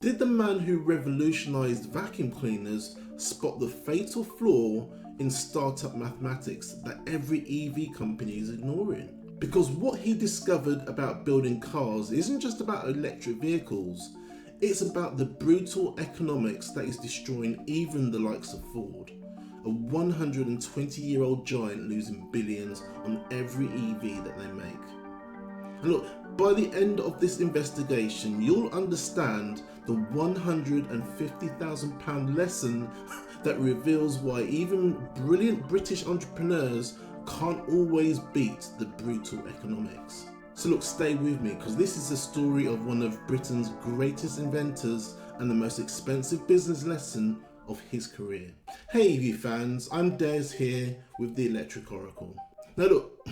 Did the man who revolutionized vacuum cleaners spot the fatal flaw in startup mathematics that every EV company is ignoring? Because what he discovered about building cars isn't just about electric vehicles, it's about the brutal economics that is destroying even the likes of Ford, a 120-year-old giant losing billions on every EV that they make. And look, by the end of this investigation, you'll understand the £150,000 lesson that reveals why even brilliant British entrepreneurs can't always beat the brutal economics. So look, stay with me, because this is the story of one of Britain's greatest inventors and the most expensive business lesson of his career. Hey EV fans, I'm Des here with the Electric Oracle. Now look,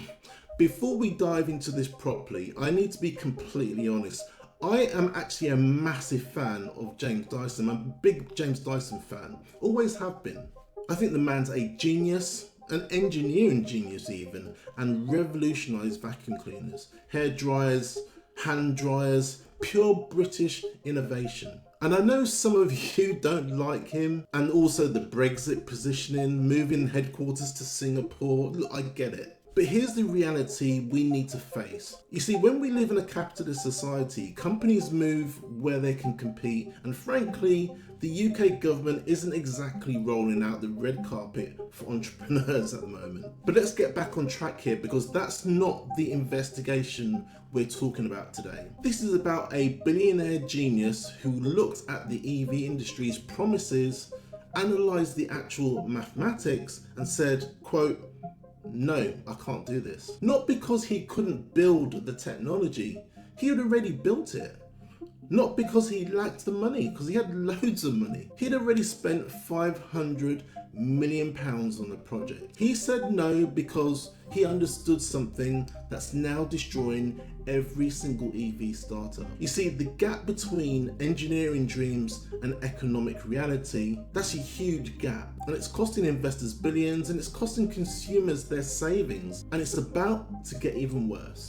before we dive into this properly, I need to be completely honest. I am actually a massive fan of James Dyson. I'm a big James Dyson fan, always have been. I think the man's a genius, an engineering genius even, and revolutionised vacuum cleaners, hair dryers, hand dryers, pure British innovation. And I know some of you don't like him, and also the Brexit positioning, moving headquarters to Singapore. Look, I get it. But here's the reality we need to face. You see, when we live in a capitalist society, companies move where they can compete, and frankly, the UK government isn't exactly rolling out the red carpet for entrepreneurs at the moment. But let's get back on track here, because that's not the investigation we're talking about today. This is about a billionaire genius who looked at the EV industry's promises, analysed the actual mathematics, and said, quote, "No, I can't do this." Not because he couldn't build the technology, he had already built it. Not because he lacked the money, because he had loads of money. He'd already spent £500 million on the project. He said no because he understood something that's now destroying every single EV startup. You see, the gap between engineering dreams and economic reality, that's a huge gap. And it's costing investors billions, and it's costing consumers their savings. And it's about to get even worse.